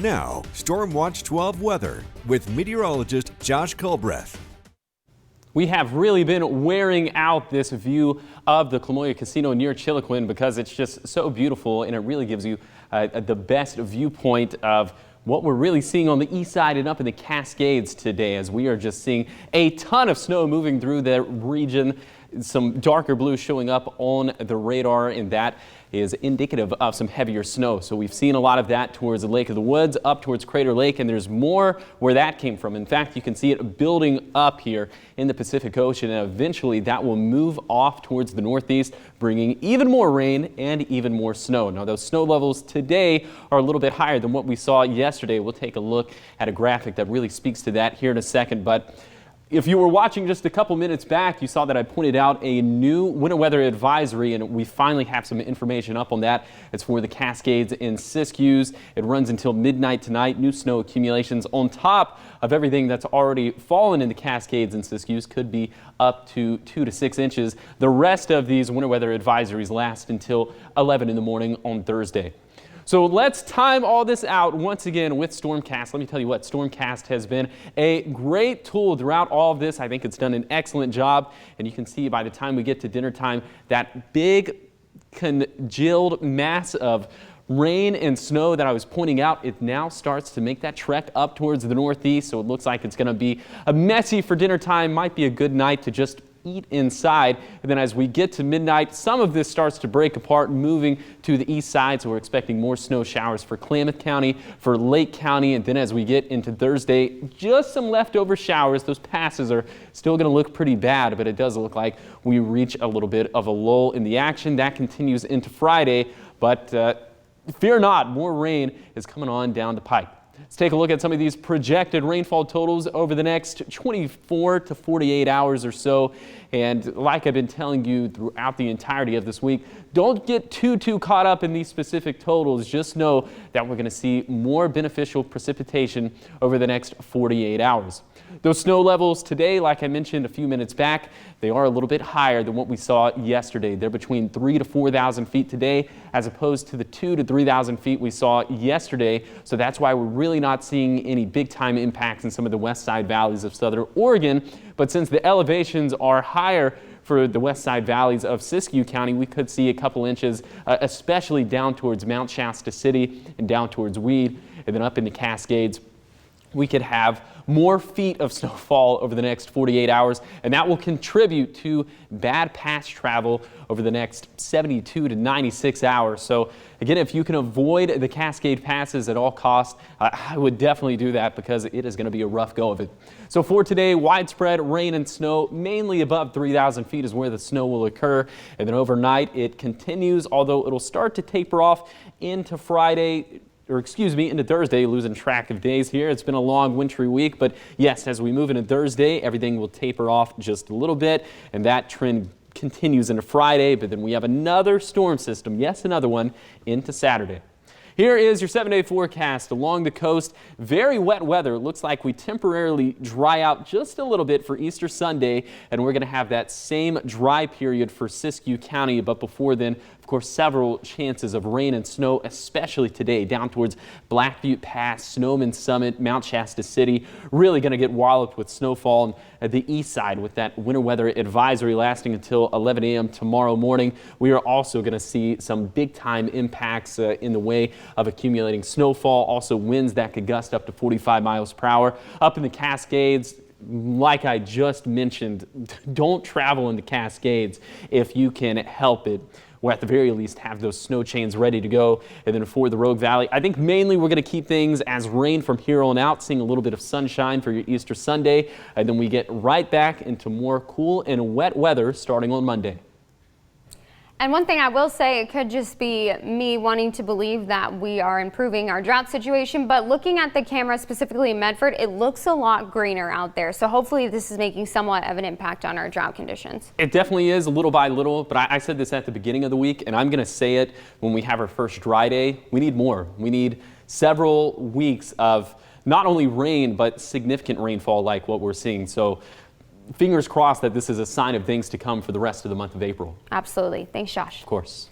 Now, Storm Watch 12 weather with meteorologist Josh Culbreth. We have really been wearing out this view of the Clamoya Casino near Chiloquin because it's just so beautiful, and it really gives you the best viewpoint of what we're really seeing on the east side and up in the Cascades today, as we are just seeing a ton of snow moving through the region. Some darker blue showing up on the radar, and that is indicative of some heavier snow. So we've seen a lot of that towards the Lake of the Woods, up towards Crater Lake, and there's more where that came from. In fact, you can see it building up here in the Pacific Ocean, and eventually that will move off towards the northeast, bringing even more rain and even more snow. Now, those snow levels today are a little bit higher than what we saw yesterday. We'll take a look at a graphic that really speaks to that here in a second. But if you were watching just a couple minutes back, you saw that I pointed out a new winter weather advisory, and we finally have some information up on that. It's for the Cascades and Siskiyous. It runs until midnight tonight. New snow accumulations on top of everything that's already fallen in the Cascades and Siskiyous could be up to 2 to 6 inches. The rest of these winter weather advisories last until 11 in the morning on Thursday. So let's time all this out once again with Stormcast. Let me tell you what, Stormcast has been a great tool throughout all of this. I think it's done an excellent job, and you can see by the time we get to dinner time, that big congealed mass of rain and snow that I was pointing out, it now starts to make that trek up towards the northeast. So it looks like it's going to be a messy for dinner time. Might be a good night to just eat inside. And then as we get to midnight, some of this starts to break apart, moving to the east side. So we're expecting more snow showers for Klamath County, for Lake County. And then as we get into Thursday, just some leftover showers. Those passes are still going to look pretty bad, but it does look like we reach a little bit of a lull in the action. That continues into Friday, but fear not, more rain is coming on down the pike. Let's take a look at some of these projected rainfall totals over the next 24 to 48 hours or so. And like I've been telling you throughout the entirety of this week, don't get too caught up in these specific totals. Just know that we're going to see more beneficial precipitation over the next 48 hours. Those snow levels today, like I mentioned a few minutes back, they are a little bit higher than what we saw yesterday. They're between 3,000 to 4,000 feet today, as opposed to the 2,000 to 3,000 feet we saw yesterday. So that's why we're really not seeing any big time impacts in some of the west side valleys of southern Oregon. But since the elevations are higher for the west side valleys of Siskiyou County, we could see a couple inches, especially down towards Mount Shasta City and down towards Weed, and then up in the Cascades. We could have more feet of snowfall over the next 48 hours, and that will contribute to bad pass travel over the next 72 to 96 hours. So again, if you can avoid the Cascade passes at all costs, I would definitely do that, because it is going to be a rough go of it. So for today, widespread rain and snow, mainly above 3,000 feet is where the snow will occur. And then overnight it continues, although it'll start to taper off into into Thursday, losing track of days here. It's been a long wintry week, but yes, as we move into Thursday, everything will taper off just a little bit, and that trend continues into Friday. But then we have another storm system, yes, another one, into Saturday. Here is your 7-day forecast along the coast. Very wet weather. It looks like we temporarily dry out just a little bit for Easter Sunday, and we're going to have that same dry period for Siskiyou County. But before then, of course, several chances of rain and snow, especially today, down towards Black Butte Pass, Snowman Summit, Mount Shasta City. Really going to get walloped with snowfall at the east side with that winter weather advisory lasting until 11 a.m. tomorrow morning. We are also going to see some big time impacts in the way of accumulating snowfall. Also winds that could gust up to 45 miles per hour. Up in the Cascades, like I just mentioned, don't travel in the Cascades if you can help it. Or at the very least have those snow chains ready to go. And then for the Rogue Valley, I think mainly we're going to keep things as rain from here on out, seeing a little bit of sunshine for your Easter Sunday. And then we get right back into more cool and wet weather starting on Monday. And one thing I will say, it could just be me wanting to believe that we are improving our drought situation, but looking at the camera specifically in Medford, it looks a lot greener out there. So hopefully this is making somewhat of an impact on our drought conditions. It definitely is, little by little, but I said this at the beginning of the week, and I'm going to say it when we have our first dry day. We need more. We need several weeks of not only rain, but significant rainfall like what we're seeing. So fingers crossed that this is a sign of things to come for the rest of the month of April. Absolutely. Thanks, Josh. Of course.